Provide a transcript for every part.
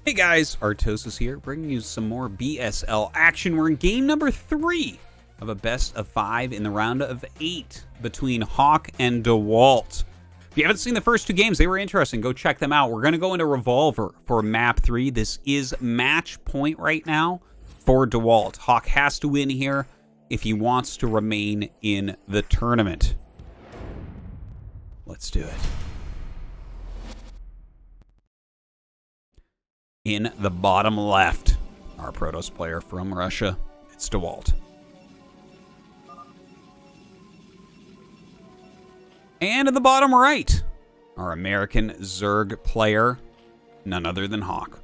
Hey guys, Artosis here, bringing you some more BSL action. We're in game number 3 of a best of 5 in the round of 8 between Hawk and Dewalt. If you haven't seen the first 2 games, they were interesting. Go check them out. We're going to go into Revolver for map 3. This is match point right now for Dewalt. Hawk has to win here if he wants to remain in the tournament. Let's do it. In the bottom left, our Protoss player from Russia, it's Dewalt. And in the bottom right, our American Zerg player, none other than Hawk.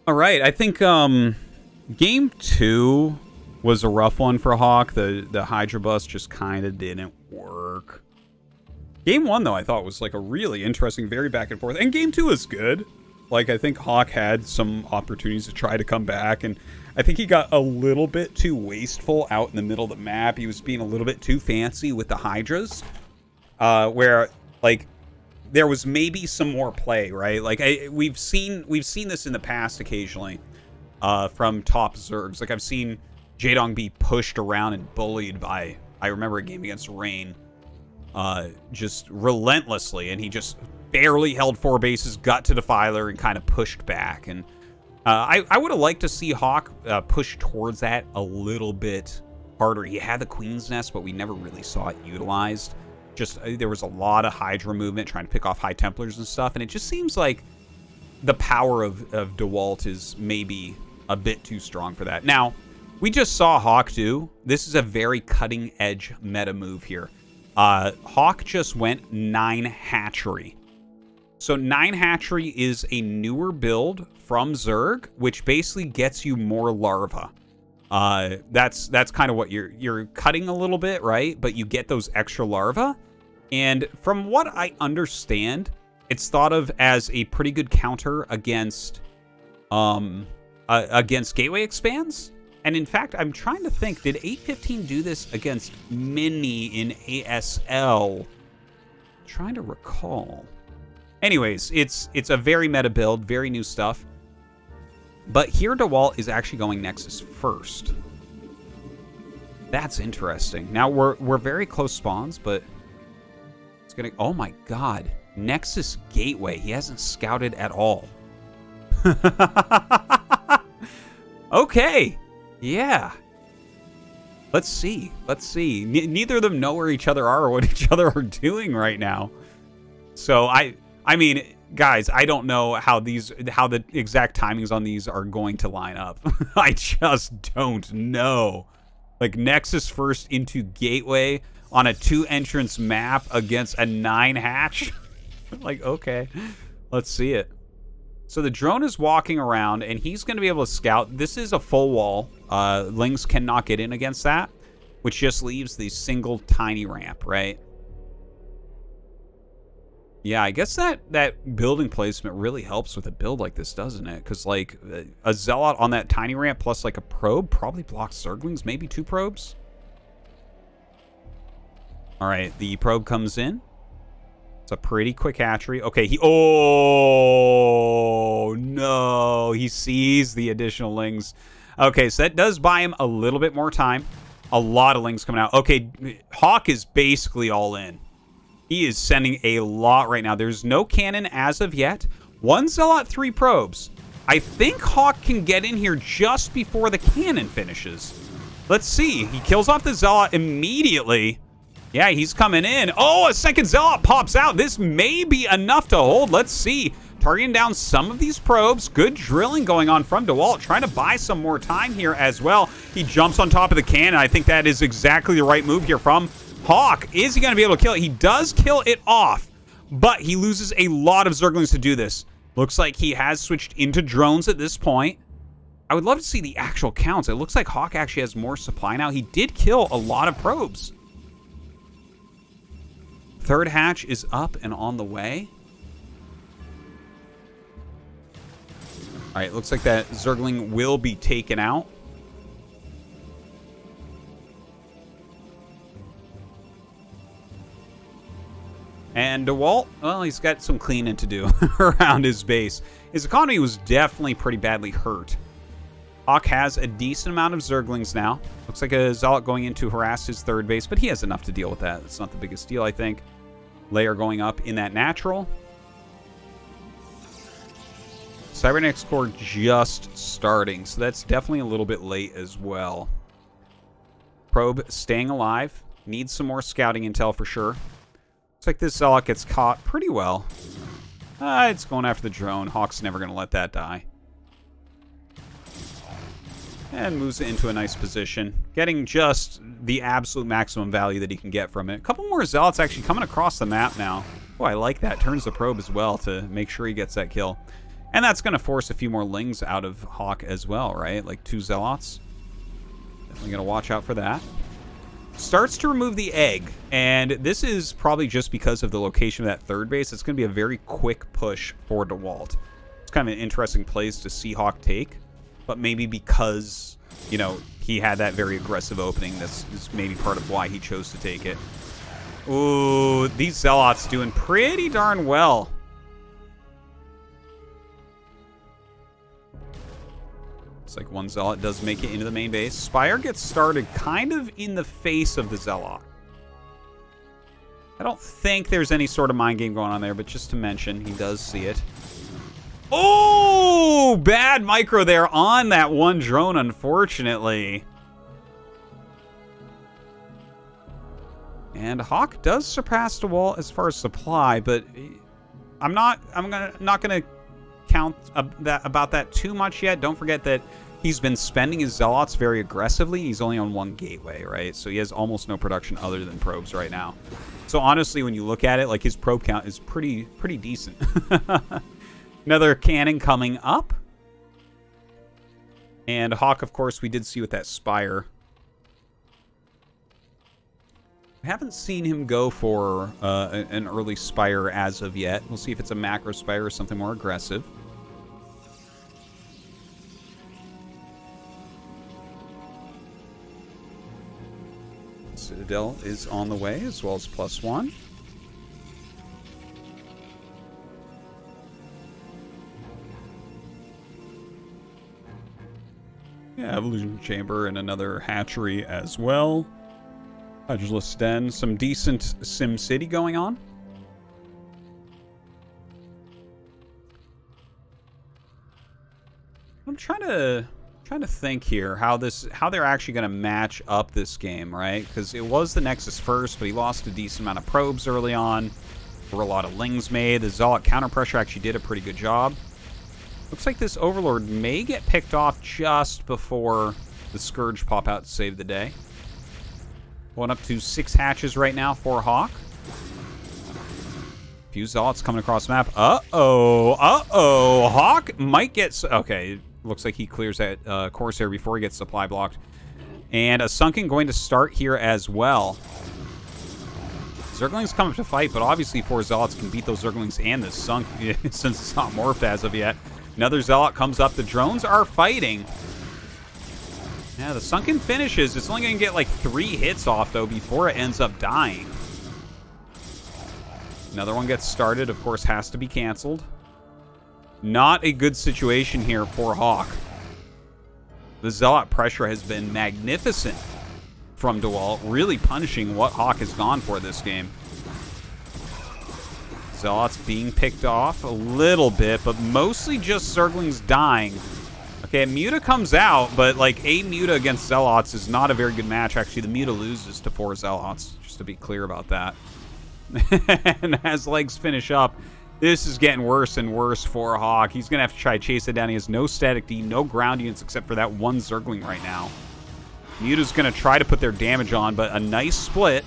All right, I think game 2 was a rough one for Hawk. The Hydra bus just kind of didn't work. Game 1, though, I thought was like a really interesting, very back and forth. And game 2 is good. Like, I think Hawk had some opportunities to try to come back, and I think he got a little bit too wasteful out in the middle of the map. He was being a little bit too fancy with the Hydras, where, like, there was maybe some more play, right? Like, we've seen this in the past occasionally from top Zergs. Like, I've seen Jaedong be pushed around and bullied by, I remember a game against Rain, just relentlessly, and he just barely held 4 bases, got to Defiler, and kind of pushed back. And I would have liked to see Hawk push towards that a little bit harder. He had the Queen's Nest, but we never really saw it utilized. Just there was a lot of Hydra movement trying to pick off High Templars and stuff, and it just seems like the power of Dewalt is maybe a bit too strong for that. Now, we just saw Hawk do. This is a very cutting-edge meta move here. Hawk just went 9 Hatchery. So 9 Hatchery is a newer build from Zerg, which basically gets you more larva. That's kind of what you're cutting a little bit, right? But you get those extra larva. And from what I understand, it's thought of as a pretty good counter against Gateway Expands. And in fact, I'm trying to think, did 815 do this against Mini in ASL? I'm trying to recall. Anyways, it's a very meta build, very new stuff. But here Dewalt is actually going Nexus first. That's interesting. Now we're very close spawns, but it's gonna, oh my god. Nexus Gateway. He hasn't scouted at all. Okay. Yeah. Let's see. Let's see. Neither of them know where each other are or what each other are doing right now. So I mean, guys, I don't know how the exact timings on these are going to line up. I just don't know. Like, Nexus first into Gateway on a 2-entrance map against a 9 hatch. Like, okay, let's see it. So the drone is walking around, and he's going to be able to scout. This is a full wall. Lings cannot get in against that, which just leaves the single tiny ramp, right? Yeah, I guess that building placement really helps with a build like this, doesn't it? Because, like, a Zealot on that tiny ramp plus, like, a probe probably blocks Zerglings, maybe 2 probes. All right, the probe comes in. It's a pretty quick hatchery. Okay, oh, no. He sees the additional Lings. Okay, so that does buy him a little bit more time. A lot of Lings coming out. Okay, Hawk is basically all in. He is sending a lot right now. There's no cannon as of yet. 1 Zealot, 3 probes. I think Hawk can get in here just before the cannon finishes. Let's see. He kills off the Zealot immediately. Yeah, he's coming in. Oh, a second Zealot pops out. This may be enough to hold. Let's see. Targeting down some of these probes. Good drilling going on from Dewalt. Trying to buy some more time here as well. He jumps on top of the cannon. I think that is exactly the right move here from Hawk. Is he going to be able to kill it? He does kill it off, but he loses a lot of Zerglings to do this. Looks like he has switched into drones at this point. I would love to see the actual counts. It looks like Hawk actually has more supply now. He did kill a lot of probes. 3rd hatch is up and on the way. All right, looks like that Zergling will be taken out. And Dewalt, well, he's got some cleaning to do around his base. His economy was definitely pretty badly hurt. Hawk has a decent amount of Zerglings now. Looks like a Zealot going in to harass his third base, but he has enough to deal with that. It's not the biggest deal, I think. Layer going up in that natural. Cybernetics Core just starting, so that's definitely a little bit late as well. Probe staying alive. Needs some more scouting intel for sure. Looks like this Zealot gets caught pretty well. It's going after the drone. Hawk's never going to let that die. And moves it into a nice position. Getting just the absolute maximum value that he can get from it. A couple more Zealots actually coming across the map now. Oh, I like that. Turns the probe as well to make sure he gets that kill. And that's going to force a few more Lings out of Hawk as well, right? Like 2 Zealots. Definitely going to watch out for that. Starts to remove the egg. And this is probably just because of the location of that third base. It's going to be a very quick push for Dewalt. It's kind of an interesting place to see Hawk take. But maybe because, you know, he had that very aggressive opening. This is maybe part of why he chose to take it. Ooh, these Zealots doing pretty darn well. It's like one Zealot does make it into the main base. Spire gets started kind of in the face of the Zealot. I don't think there's any sort of mind game going on there, but just to mention, he does see it. Oh, bad micro there on that one drone, unfortunately. And Hawk does surpass Dewalt as far as supply, but I'm not gonna count about that too much yet. Don't forget that he's been spending his Zealots very aggressively. He's only on 1 gateway, right? So he has almost no production other than probes right now. So honestly, when you look at it, like his probe count is pretty decent. Another cannon coming up. And Hawk, of course, we did see with that Spire. I haven't seen him go for an early Spire as of yet. We'll see if it's a macro Spire or something more aggressive. Citadel is on the way, as well as +1. Yeah, Evolution Chamber and another hatchery as well. Hydralis Den, some decent Sim City going on. I'm trying to think here how they're actually going to match up this game, right? Because it was the Nexus first, but he lost a decent amount of probes early on. There were a lot of Lings made. The Zealot counter pressure actually did a pretty good job. Looks like this Overlord may get picked off just before the Scourge pop out to save the day. Going up to 6 hatches right now for Hawk. Few Zealots coming across the map. Uh-oh. Hawk might get... Okay, looks like he clears that Corsair before he gets supply blocked. And a Sunken going to start here as well. Zerglings come up to fight, but obviously 4 Zealots can beat those Zerglings and the Sunk since it's not morphed as of yet. Another Zealot comes up. The drones are fighting. Yeah, the Sunken finishes. It's only going to get like 3 hits off, though, before it ends up dying. Another one gets started. Of course, has to be canceled. Not a good situation here for Hawk. The Zealot pressure has been magnificent from Dewalt, really punishing what Hawk has gone for this game. Zealots being picked off a little bit, but mostly just Zerglings dying. Okay, Muta comes out, but like a Muta against Zealots is not a very good match. Actually, the Muta loses to 4 Zealots, just to be clear about that. And as legs finish up, this is getting worse and worse for Hawk. He's going to have to try to chase it down. He has no static D, no ground units except for that one Zergling right now. Muta's going to try to put their damage on, but a nice split.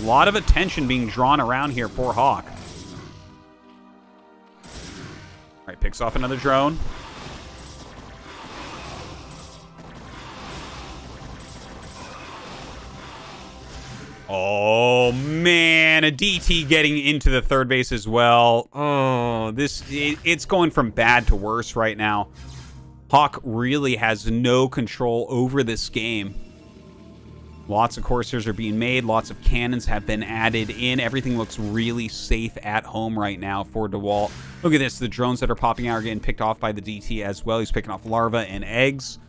A lot of attention being drawn around here for Hawk. All right, picks off another drone. Oh, man. A DT getting into the third base as well. Oh, it's going from bad to worse right now. Hawk really has no control over this game. Lots of Corsairs are being made. Lots of cannons have been added in. Everything looks really safe at home right now for Dewalt. Look at this. The drones that are popping out are getting picked off by the DT as well. He's picking off larvae and eggs.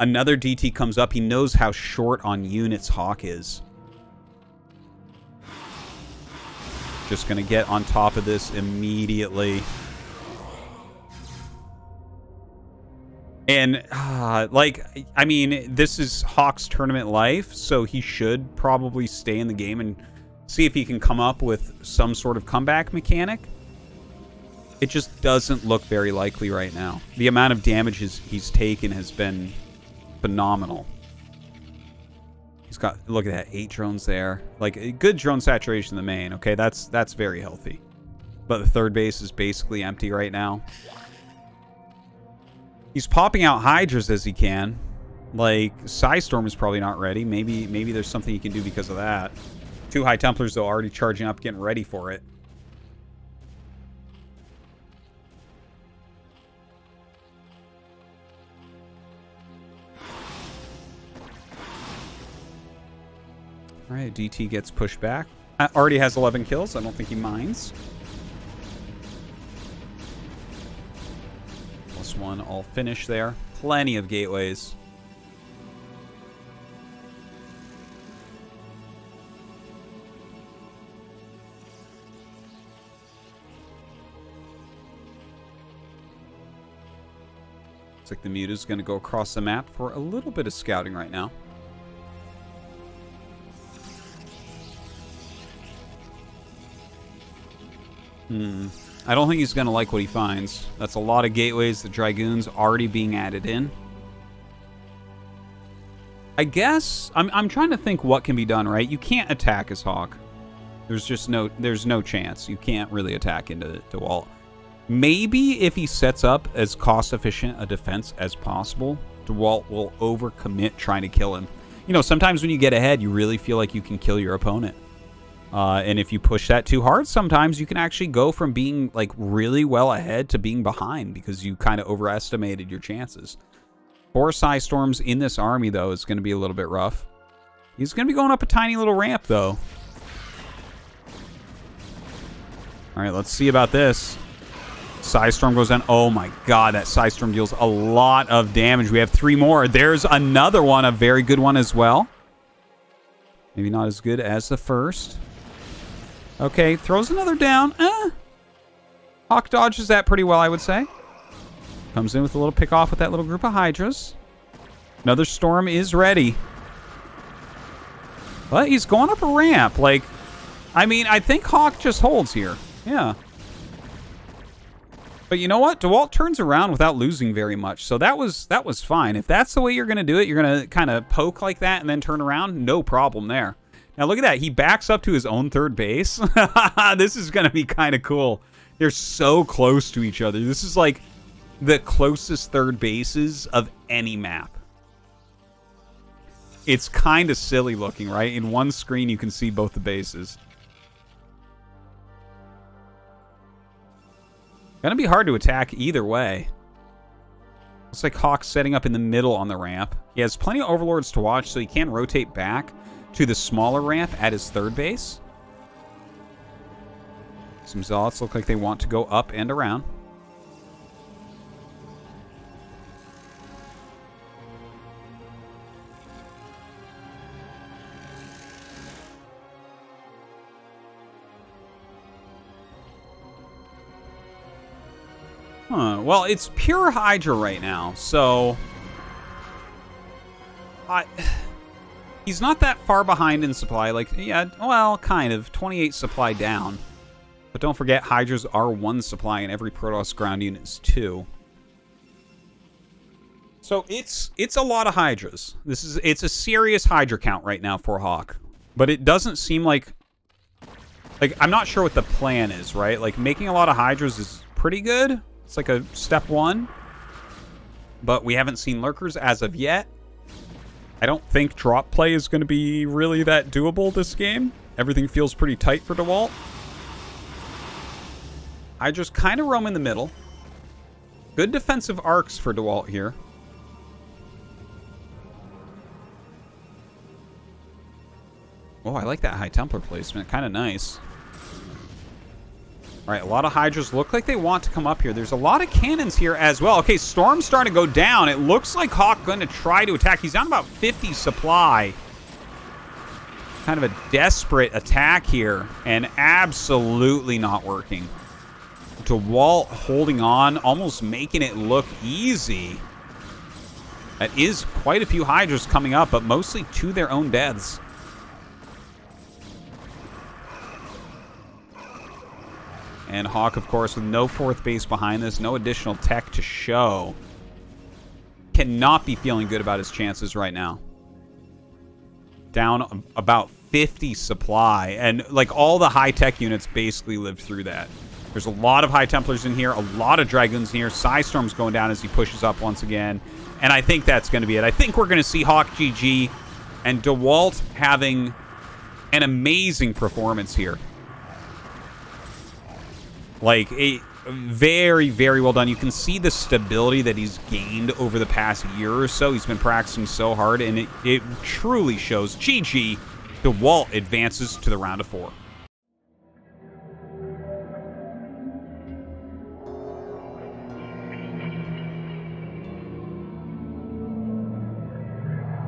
Another DT comes up. He knows how short on units Hawk is. Just going to get on top of this immediately. And, like, I mean, this is Hawk's tournament life, so he should probably stay in the game and see if he can come up with some sort of comeback mechanic. It just doesn't look very likely right now. The amount of damage he's taken has been phenomenal. He's got, look at that, 8 drones there. Like, good drone saturation in the main, okay? That's very healthy. But the third base is basically empty right now. He's popping out Hydras as he can. Like, Psystorm is probably not ready. Maybe there's something he can do because of that. 2 High Templars, though, already charging up, getting ready for it. Alright, DT gets pushed back. Already has 11 kills. I don't think he minds. +1 all finish there. Plenty of gateways. Looks like the Muta's going to go across the map for a little bit of scouting right now. I don't think he's going to like what he finds. That's a lot of gateways. The Dragoons already being added in. I guess I'm trying to think what can be done, right? You can't attack as Hawk. There's no chance. You can't really attack into Dewalt. Maybe if he sets up as cost efficient a defense as possible, Dewalt will overcommit trying to kill him. You know, sometimes when you get ahead, you really feel like you can kill your opponent. And if you push that too hard, sometimes you can actually go from being, like, really well ahead to being behind because you kind of overestimated your chances. 4 Psystorms in this army, though, is going to be a little bit rough. He's going to be going up a tiny little ramp, though. All right, let's see about this. Psystorm goes down. Oh, my God, that Psystorm deals a lot of damage. We have 3 more. There's another one, a very good one as well. Maybe not as good as the first. Okay, throws another down. Hawk dodges that pretty well, I would say. Comes in with a little pick off with that little group of Hydras. Another Storm is ready. But he's going up a ramp. Like, I mean, I think Hawk just holds here. Yeah. But you know what? Dewalt turns around without losing very much. So that was fine. If that's the way you're going to do it, you're going to kind of poke like that and then turn around, no problem there. Now look at that. He backs up to his own third base. This is going to be kind of cool. They're so close to each other. This is like the closest third bases of any map. It's kind of silly looking, right? In one screen, you can see both the bases. Gonna be hard to attack either way. Looks like Hawk's setting up in the middle on the ramp. He has plenty of Overlords to watch, so he can rotate back to the smaller ramp at his third base. Some Zealots look like they want to go up and around. Huh. Well, it's pure Hydra right now, so... He's not that far behind in supply. Like, yeah, well, kind of. 28 supply down. But don't forget, Hydras are 1 supply, and every Protoss ground unit is 2. So it's a lot of Hydras. It's a serious Hydra count right now for Hawk. But it doesn't seem like... Like, I'm not sure what the plan is, right? Like, making a lot of Hydras is pretty good. It's like a step 1. But we haven't seen Lurkers as of yet. I don't think drop play is going to be really that doable this game. Everything feels pretty tight for Dewalt. I just kind of roam in the middle. Good defensive arcs for Dewalt here. All right, Oh, I like that High Templar placement. Kind of nice. All right, a lot of Hydras look like they want to come up here. There's a lot of cannons here as well. Okay, Storm's starting to go down. It looks like Hawk going to try to attack. He's down about 50 supply. Kind of a desperate attack here, and absolutely not working. Dewalt holding on, almost making it look easy. That is quite a few Hydras coming up, but mostly to their own deaths. And Hawk, of course, with no fourth base behind this, no additional tech to show, cannot be feeling good about his chances right now. Down about 50 supply, and like all the high-tech units basically lived through that. There's a lot of High Templars in here, a lot of Dragoons in here. Psystorm's going down as he pushes up once again. And I think that's going to be it. I think we're going to see Hawk GG and Dewalt having an amazing performance here. Like, a very, very well done. You can see the stability that he's gained over the past year or so. He's been practicing so hard, and it truly shows. GG, Dewalt advances to the round of 4.